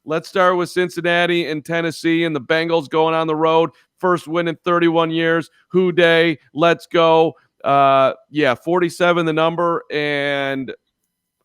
Let's start with Cincinnati and Tennessee and the Bengals going on the road. First win in 31 years. Who day? Let's go. 47 the number, and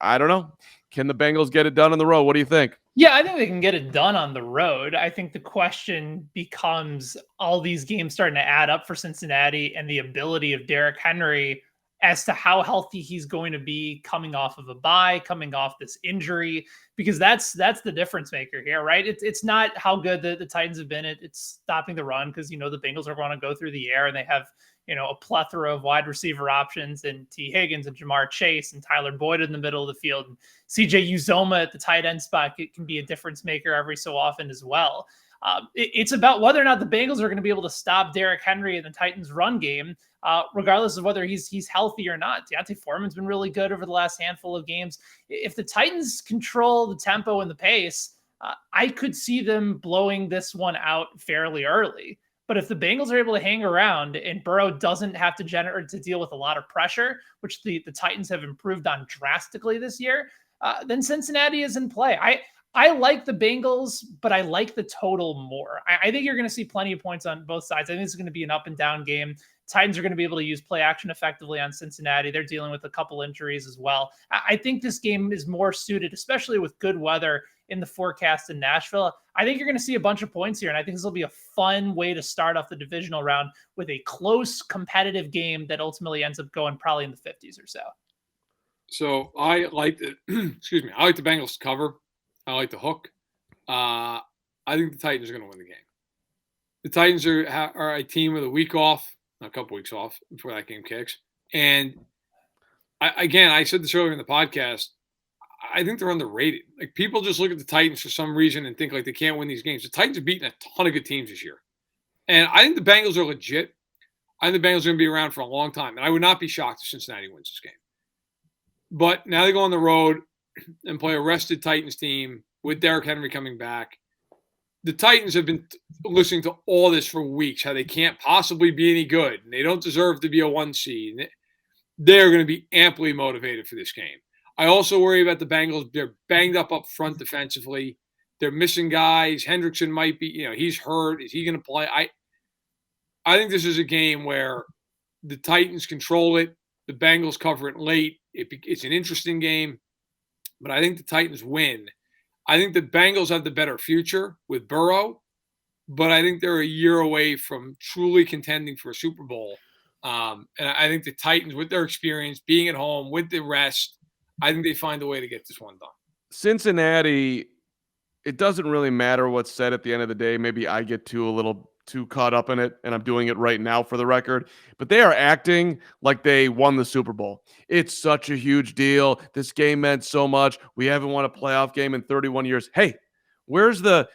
I don't know. Can the Bengals get it done on the road? What do you think? Yeah, I think they can get it done on the road. I think the question becomes all these games starting to add up for Cincinnati and the ability of Derrick Henry as to how healthy he's going to be coming off of a bye, coming off this injury, because that's the difference maker here, right? It's not how good the Titans have been at stopping the run, because the Bengals are going to go through the air and they have a plethora of wide receiver options and T. Higgins and Jamar Chase and Tyler Boyd in the middle of the field. And CJ Uzoma at the tight end spot, it can be a difference maker every so often as well. It's about whether or not the Bengals are going to be able to stop Derrick Henry in the Titans run game, regardless of whether he's healthy or not. Deontay Foreman's been really good over the last handful of games. If the Titans control the tempo and the pace, I could see them blowing this one out fairly early. But if the Bengals are able to hang around and Burrow doesn't have to deal with a lot of pressure, which the Titans have improved on drastically this year, then Cincinnati is in play. I like the Bengals, but I like the total more. I think you're going to see plenty of points on both sides. I think it's going to be an up and down game. Titans are going to be able to use play action effectively on Cincinnati. They're dealing with a couple injuries as well. I think this game is more suited, especially with good weather in the forecast in Nashville. I think you're going to see a bunch of points here, and I think this will be a fun way to start off the divisional round with a close, competitive game that ultimately ends up going probably in the 50s or so. So I like the I like the Bengals to cover. I like the hook. I think the Titans are going to win the game. The Titans are a team with a week off, a couple weeks off before that game kicks. And I said this earlier in the podcast, I think they're underrated. Like, people just look at the Titans for some reason and think like they can't win these games. The Titans have beaten a ton of good teams this year. And I think the Bengals are legit. I think the Bengals are going to be around for a long time. And I would not be shocked if Cincinnati wins this game. But now they go on the road and play a rested Titans team with Derrick Henry coming back. The Titans have been listening to all this for weeks, how they can't possibly be any good and they don't deserve to be a 1 seed. They're going to be amply motivated for this game. I also worry about the Bengals. They're banged up front defensively. They're missing guys. Hendrickson might be, he's hurt. Is he going to play? I think this is a game where the Titans control it. The Bengals cover it late. It's an interesting game, but I think the Titans win. I think the Bengals have the better future with Burrow, but I think they're a year away from truly contending for a Super Bowl. And I think the Titans, with their experience, being at home, with the rest, I think they find a way to get this one done. Cincinnati, it doesn't really matter what's said at the end of the day. Maybe I get a little too caught up in it, and I'm doing it right now for the record. But they are acting like they won the Super Bowl. It's such a huge deal. This game meant so much. We haven't won a playoff game in 31 years. Hey, where's the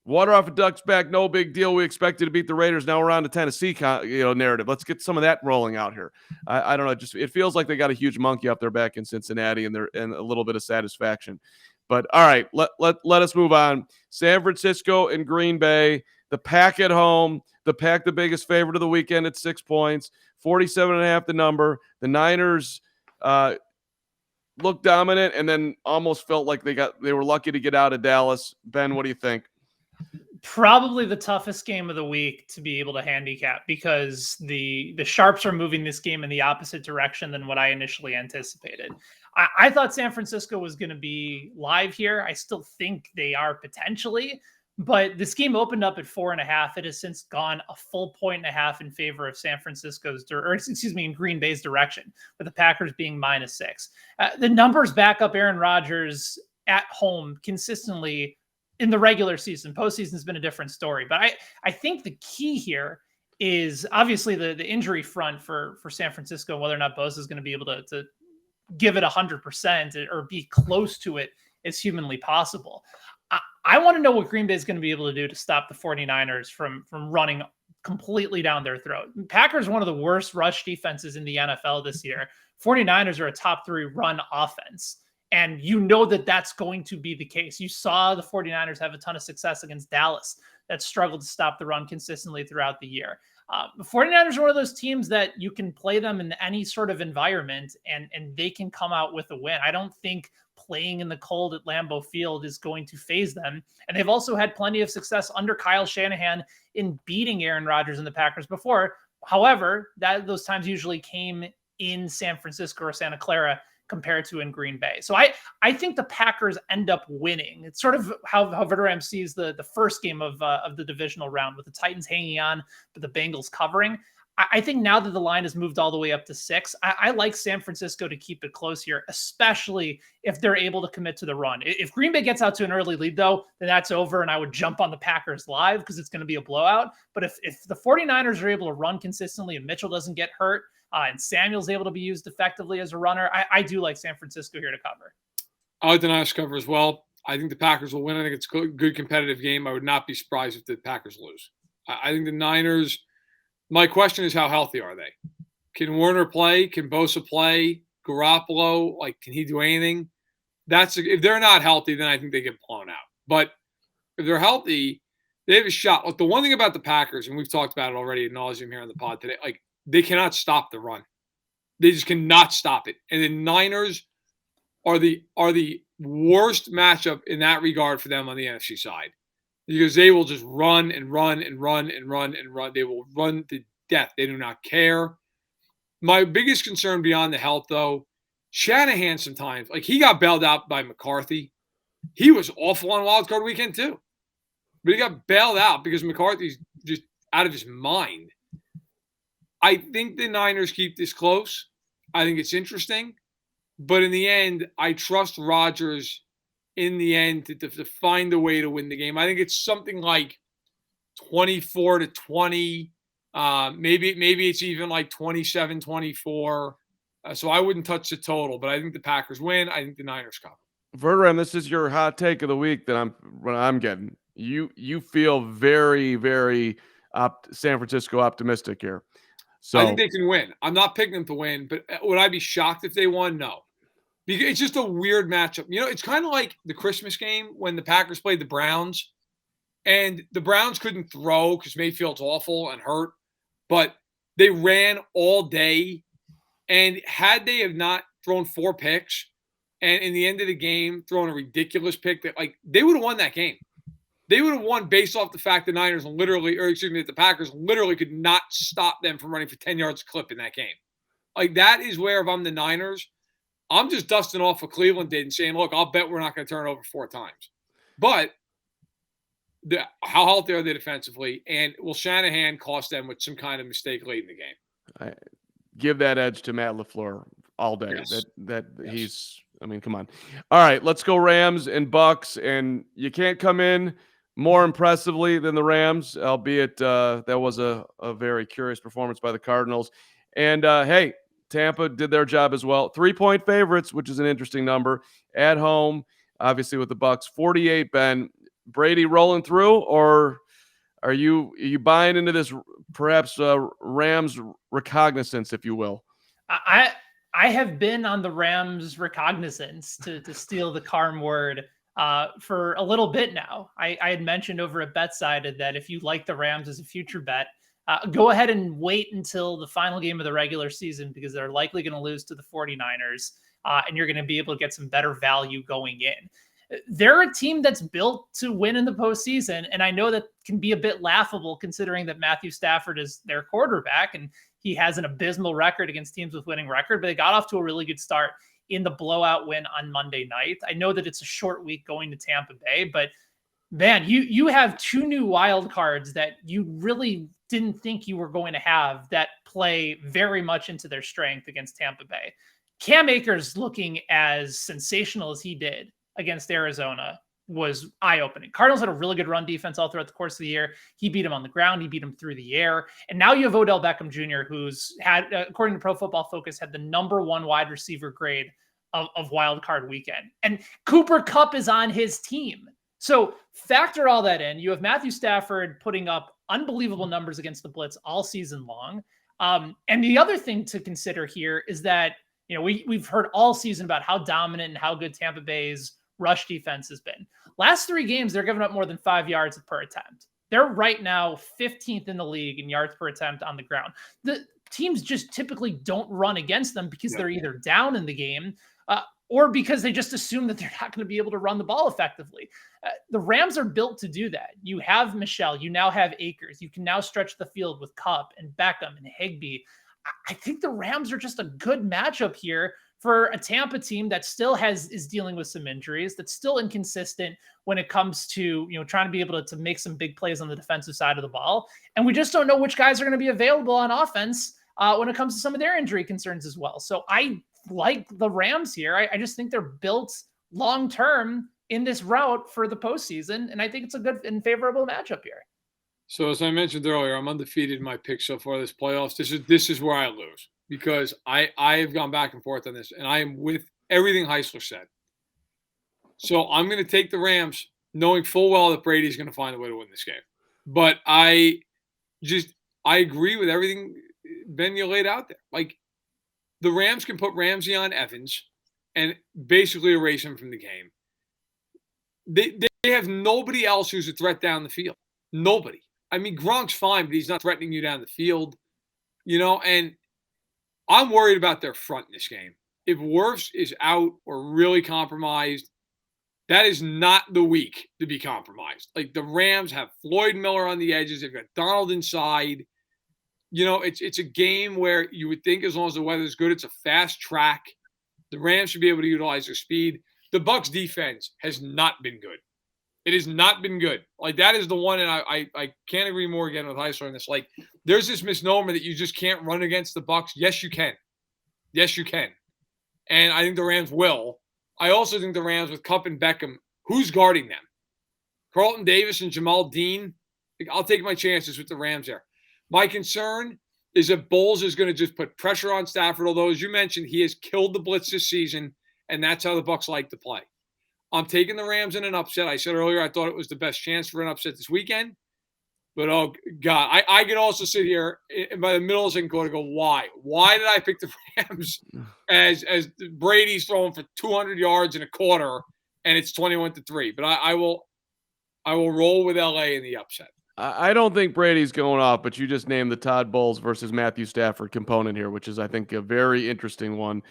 water off a duck's back? No big deal. We expected to beat the Raiders. Now we're on to Tennessee, narrative. Let's get some of that rolling out here. I don't know. It feels like they got a huge monkey up their back in Cincinnati, and a little bit of satisfaction. But all right, let us move on. San Francisco and Green Bay. The Pack at home. The Pack, the biggest favorite of the weekend at 6 points. 47.5 the number. The Niners looked dominant and then almost felt like they were lucky to get out of Dallas. Ben, what do you think? Probably the toughest game of the week to be able to handicap, because the sharps are moving this game in the opposite direction than what I initially anticipated. I thought San Francisco was going to be live here. I still think they are potentially, but this game opened up at 4.5. It has since gone a full 1.5 in favor of in Green Bay's direction, with the Packers being -6. The numbers back up Aaron Rodgers at home consistently in the regular season. Postseason has been a different story. But I think the key here is obviously the injury front for San Francisco, whether or not Bosa is going to be able to give it 100% or be close to it as humanly possible. I want to know what Green Bay is going to be able to do to stop the 49ers from running completely down their throat. Packers are one of the worst rush defenses in the NFL this year. 49ers are a top 3 run offense. And you know that that's going to be the case. You saw the 49ers have a ton of success against Dallas that struggled to stop the run consistently throughout the year. The 49ers are one of those teams that you can play them in any sort of environment and they can come out with a win. I don't think playing in the cold at Lambeau Field is going to phase them. And they've also had plenty of success under Kyle Shanahan in beating Aaron Rodgers and the Packers before. However, those times usually came in San Francisco or Santa Clara compared to in Green Bay. So I think the Packers end up winning. It's sort of how Verderame sees the first game of the divisional round, with the Titans hanging on, but the Bengals covering. I think now that the line has moved all the way up to 6, I like San Francisco to keep it close here, especially if they're able to commit to the run. If Green Bay gets out to an early lead, though, then that's over, and I would jump on the Packers live because it's going to be a blowout. But if the 49ers are able to run consistently and Mitchell doesn't get hurt, and Samuel's able to be used effectively as a runner, I do like San Francisco here to cover. I like the Niners cover as well. I think the Packers will win. I think it's a good competitive game. I would not be surprised if the Packers lose. I think the Niners, my question is, how healthy are they? Can Warner play? Can Bosa play? Garoppolo, can he do anything? If they're not healthy, then I think they get blown out. But if they're healthy, they have a shot. Look, the one thing about the Packers, and we've talked about it already ad nauseum here on the pod today, they cannot stop the run. They just cannot stop it. And the Niners are the worst matchup in that regard for them on the NFC side, because they will just run and run and run and run and run. They will run to death. They do not care. My biggest concern beyond the health, though, Shanahan sometimes, he got bailed out by McCarthy. He was awful on Wild Card Weekend too. But he got bailed out because McCarthy's just out of his mind. I think the Niners keep this close. I think it's interesting. But in the end, I trust Rodgers in the end to find a way to win the game. I think it's something like 24-20. Maybe it's even 27-24. So I wouldn't touch the total, but I think the Packers win. I think the Niners cover. Verderame, this is your hot take of the week that I'm getting. You feel very, very San Francisco optimistic here. So I think they can win. I'm not picking them to win, but would I be shocked if they won? No. Because it's just a weird matchup. It's kind of like the Christmas game when the Packers played the Browns, and the Browns couldn't throw because Mayfield's awful and hurt, but they ran all day. And had they have not thrown 4 picks, and in the end of the game thrown a ridiculous pick, that they would have won that game. They would have won based off the fact the the Packers literally could not stop them from running for 10 yards a clip in that game. That is where, if I'm the Niners, I'm just dusting off what Cleveland did and saying, look, I'll bet we're not going to turn it over 4 times. But how healthy are they defensively? And will Shanahan cost them with some kind of mistake late in the game? I give that edge to Matt LaFleur all day. Yes. Yes. Come on. All right, let's go Rams and Bucks. And you can't come in more impressively than the Rams, albeit that was a very curious performance by the Cardinals. And hey, Tampa did their job as well. 3-point favorites, which is an interesting number at home, obviously with the Bucks. 48, Ben. Brady rolling through, or are you buying into this perhaps Rams recognizance, if you will? I have been on the Rams recognizance, to steal the Carm word, for a little bit now. I had mentioned over at BetSided that if you like the Rams as a future bet, go ahead and wait until the final game of the regular season, because they're likely going to lose to the 49ers, and you're going to be able to get some better value going in. They're a team that's built to win in the postseason, and I know that can be a bit laughable considering that Matthew Stafford is their quarterback, and he has an abysmal record against teams with winning record, but they got off to a really good start in the blowout win on Monday night. I know that it's a short week going to Tampa Bay, but man, you have 2 new wild cards that you really didn't think you were going to have that play very much into their strength against Tampa Bay. Cam Akers looking as sensational as he did against Arizona was eye-opening. Cardinals had a really good run defense all throughout the course of the year. He beat him on the ground. He beat him through the air. And now you have Odell Beckham Jr., who's had, according to Pro Football Focus, had the #1 wide receiver grade of Wild Card Weekend. And Cooper Kupp is on his team. So factor all that in. You have Matthew Stafford putting up unbelievable numbers against the blitz all season long. And the other thing to consider here is that, we've heard all season about how dominant and how good Tampa Bay's rush defense has been. Last 3 games, they're giving up more than 5 yards per attempt. They're right now 15th in the league in yards per attempt on the ground. The teams just typically don't run against them because they're either down in the game or because they just assume that they're not going to be able to run the ball effectively. The Rams are built to do that. You have Michelle, you now have Akers, you can now stretch the field with Kupp and Beckham and Higbee. I think the Rams are just a good matchup here for a Tampa team that still is dealing with some injuries, that's still inconsistent when it comes to, trying to be able to make some big plays on the defensive side of the ball. And we just don't know which guys are going to be available on offense when it comes to some of their injury concerns as well. So I like the Rams here. I just think they're built long-term in this route for the postseason. And I think it's a good and favorable matchup here. So as I mentioned earlier, I'm undefeated in my picks so far this playoffs. This is where I lose because I have gone back and forth on this, and I am with everything Heisler said. So I'm going to take the Rams, knowing full well that Brady's going to find a way to win this game. But I agree with everything, Ben, you laid out there. Like, the Rams can put Ramsey on Evans and basically erase him from the game. They have nobody else who's a threat down the field. Nobody. I mean, Gronk's fine, but he's not threatening you down the field. And I'm worried about their front in this game. If Wirfs is out or really compromised, that is not the week to be compromised. Like, the Rams have Floyd Miller on the edges. They've got Donald inside. It's a game where you would think as long as the weather's good, it's a fast track. The Rams should be able to utilize their speed. The Bucs defense has not been good. It has not been good. Like, that is the one, and I can't agree more again with Heisler on this. Like, there's this misnomer that you just can't run against the Bucs. Yes, you can. Yes, you can. And I think the Rams will. I also think the Rams with Kupp and Beckham, who's guarding them? Carlton Davis and Jamal Dean? I'll take my chances with the Rams there. My concern is that Bowles is going to just put pressure on Stafford, although, as you mentioned, he has killed the blitz this season, and that's how the Bucs like to play. I'm taking the Rams in an upset. I said earlier I thought it was the best chance for an upset this weekend. But, oh, God, I can also sit here and by the middle of the second quarter go, why? Why did I pick the Rams as Brady's throwing for 200 yards in a quarter and it's 21-3? But I will roll with L.A. in the upset. I don't think Brady's going off, but you just named the Todd Bowles versus Matthew Stafford component here, which is, I think, a very interesting one.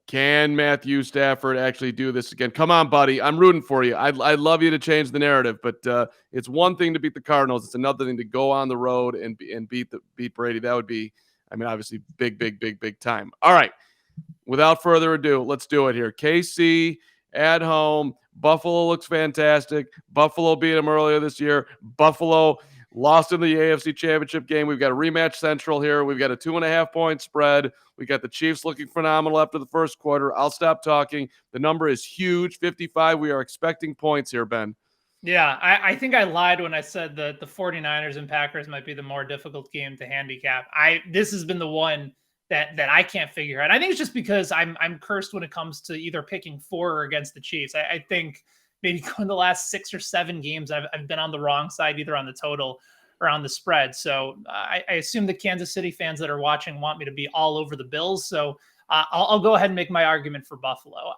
Can Matthew Stafford actually do this again? Come on, buddy. I'm rooting for you. I'd love you to change the narrative, but it's one thing to beat the Cardinals. It's another thing to go on the road and beat Brady. That would be, obviously big time. All right. Without further ado, let's do it here. KC at home. Buffalo looks fantastic. Buffalo beat them earlier this year. Buffalo lost in the AFC Championship game. We've got a rematch central here. We've got a 2.5-point spread. We got the Chiefs looking phenomenal after the first quarter. I'll stop talking. The number is huge, 55. We are expecting points here, Ben. Yeah, I think I lied when I said that the 49ers and Packers might be the more difficult game to handicap. This has been the one that I can't figure out. I think it's just because I'm cursed when it comes to either picking for or against the Chiefs. I think maybe in the last 6 or 7 games, I've been on the wrong side, either on the total or on the spread. So I assume the Kansas City fans that are watching want me to be all over the Bills. So I'll go ahead and make my argument for Buffalo.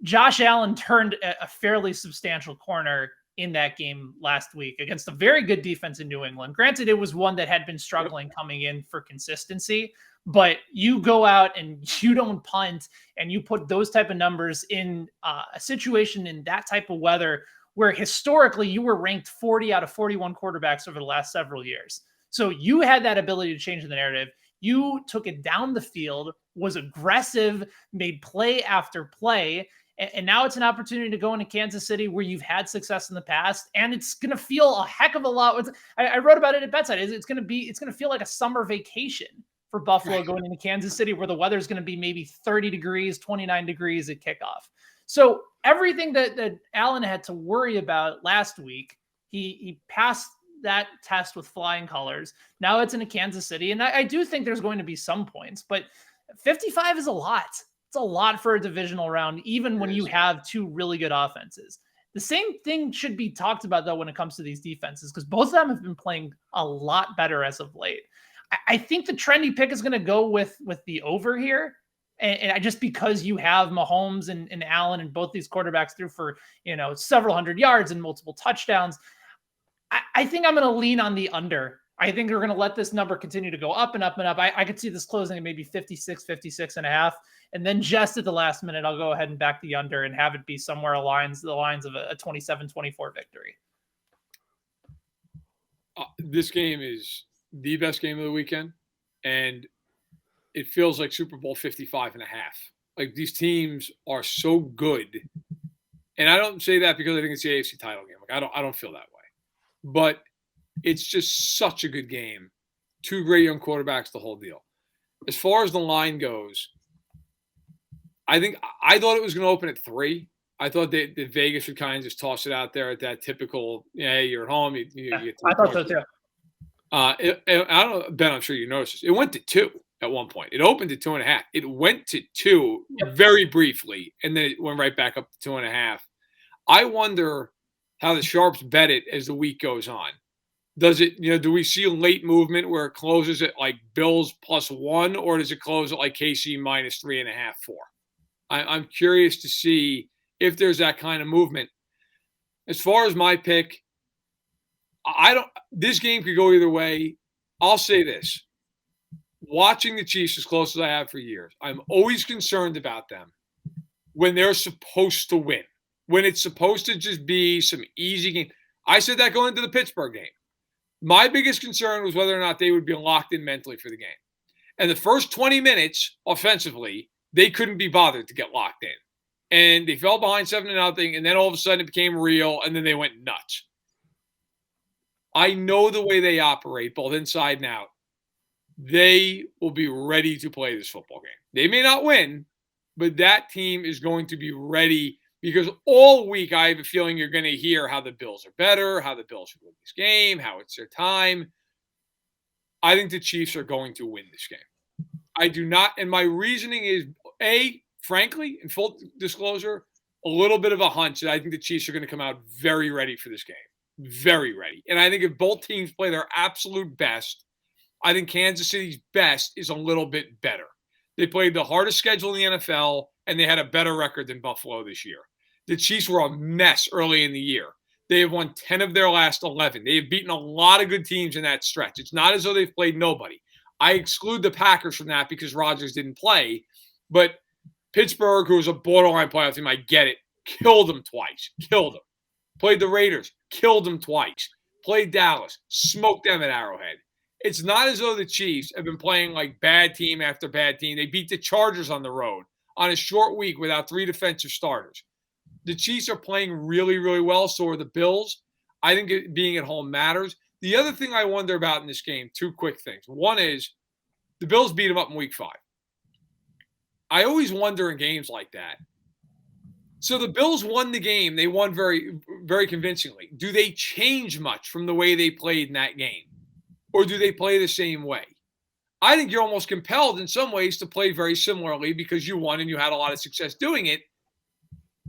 Josh Allen turned a fairly substantial corner in that game last week against a very good defense in New England. Granted, it was one that had been struggling coming in for consistency, but you go out and you don't punt and you put those type of numbers in a situation in that type of weather where historically you were ranked 40 out of 41 quarterbacks over the last several years. So you had that ability to change the narrative. You took it down the field, was aggressive, made play after play. And now it's an opportunity to go into Kansas City where you've had success in the past. And it's going to feel a heck of a lot. I wrote about it at BetSided. It's going to feel like a summer vacation for Buffalo going into Kansas City where the weather is going to be maybe 30 degrees, 29 degrees at kickoff. So everything that Allen had to worry about last week, he passed that test with flying colors. Now it's in a Kansas City. And I do think there's going to be some points, but 55 is a lot. It's a lot for a divisional round, even when you have two really good offenses. The same thing should be talked about, though, when it comes to these defenses, because both of them have been playing a lot better as of late. I think the trendy pick is going to go with the over here. And I just because you have Mahomes and Allen and both these quarterbacks threw for, several hundred yards and multiple touchdowns, I think I'm going to lean on the under I think they're going to let this number continue to go up and up and up. I could see this closing at maybe 56 and a half. And then just at the last minute, I'll go ahead and back the under and have it be somewhere along the lines of a 27-24 victory. This game is the best game of the weekend, and it feels like Super Bowl 55 and a half. Like, these teams are so good. And I don't say that because I think it's the AFC title game. Like, I don't feel that way. But it's just such a good game. Two great young quarterbacks, the whole deal. As far as the line goes, I thought it was going to open at 3. I thought that Vegas would kind of just toss it out there at that typical, hey, you're at home. You get I thought so too. I don't know, Ben, I'm sure you noticed this. It went to 2 at one point. It opened to 2.5. It went to 2 very briefly, and then it went right back up to 2.5. I wonder how the sharps bet it as the week goes on. Does it, do we see a late movement where it closes at like Bills +1, or does it close at like KC -3.5, 4? I'm curious to see if there's that kind of movement. As far as my pick, this game could go either way. I'll say this. Watching the Chiefs as close as I have for years, I'm always concerned about them when they're supposed to win. When it's supposed to just be some easy game. I said that going into the Pittsburgh game. My biggest concern was whether or not they would be locked in mentally for the game. And the first 20 minutes, offensively, they couldn't be bothered to get locked in. And they fell behind 7-0, and then all of a sudden it became real, and then they went nuts. I know the way they operate, both inside and out. They will be ready to play this football game. They may not win, but that team is going to be ready, because all week I have a feeling you're going to hear how the Bills are better, how the Bills should win this game, how it's their time. I think the Chiefs are going to win this game. I do not, and my reasoning is, frankly, in full disclosure, a little bit of a hunch that I think the Chiefs are going to come out very ready for this game. Very ready. And I think if both teams play their absolute best, I think Kansas City's best is a little bit better. They played the hardest schedule in the NFL, and they had a better record than Buffalo this year. The Chiefs were a mess early in the year. They have won 10 of their last 11. They have beaten a lot of good teams in that stretch. It's not as though they've played nobody. I exclude the Packers from that because Rodgers didn't play. But Pittsburgh, who was a borderline playoff team, I get it, killed them twice. Killed them. Played the Raiders, killed them twice. Played Dallas, smoked them at Arrowhead. It's not as though the Chiefs have been playing like bad team after bad team. They beat the Chargers on the road on a short week without 3 defensive starters. The Chiefs are playing really, really well. So are the Bills. I think being at home matters. The other thing I wonder about in this game, 2 quick things. One is the Bills beat them up in week 5. I always wonder in games like that. So the Bills won the game. They won very, very convincingly. Do they change much from the way they played in that game? Or do they play the same way? I think you're almost compelled in some ways to play very similarly because you won and you had a lot of success doing it.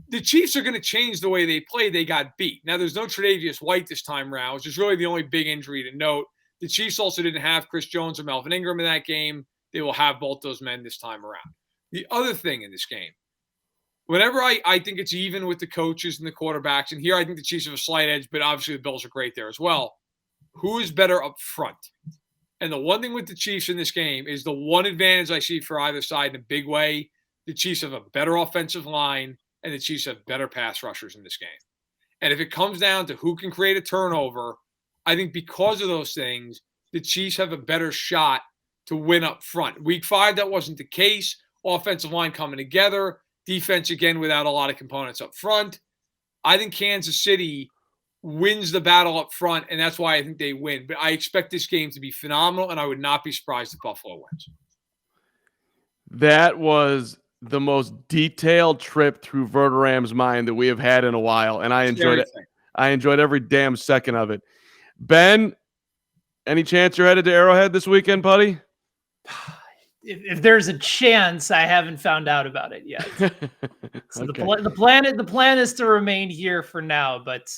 The Chiefs are going to change the way they play. They got beat. Now, there's no Tre'Davious White this time around, which is really the only big injury to note. The Chiefs also didn't have Chris Jones or Melvin Ingram in that game. They will have both those men this time around. The other thing in this game, whenever I think it's even with the coaches and the quarterbacks, and here I think the Chiefs have a slight edge, but obviously the Bills are great there as well. Who is better up front? And the one thing with the Chiefs in this game is the one advantage I see for either side in a big way. The Chiefs have a better offensive line, and the Chiefs have better pass rushers in this game. And if it comes down to who can create a turnover, I think because of those things, the Chiefs have a better shot to win up front. Week 5, that wasn't the case. Offensive line coming together. Defense, again, without a lot of components up front. I think Kansas City wins the battle up front, and that's why I think they win. But I expect this game to be phenomenal, and I would not be surprised if Buffalo wins. That was the most detailed trip through Verderam's mind that we have had in a while, and I enjoyed it. I enjoyed every damn second of it. Ben, any chance you're headed to Arrowhead this weekend, buddy? If there's a chance, I haven't found out about it yet. So Okay. the plan is to remain here for now, but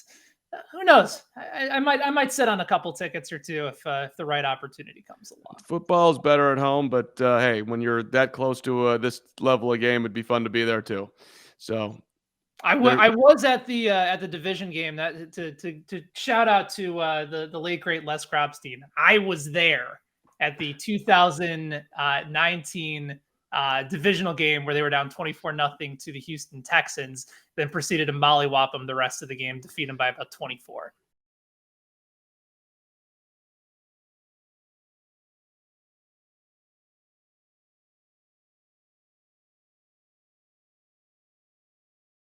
who knows? I might sit on a couple tickets or two if the right opportunity comes along. Football's better at home, but hey, when you're that close to this level of game, it'd be fun to be there too. So I was at the division game. That to shout out to the late great Les Kropstein. I was there at the 2019 divisional game where they were down 24-0 to the Houston Texans, then proceeded to mollywop them the rest of the game, defeat them by about 24.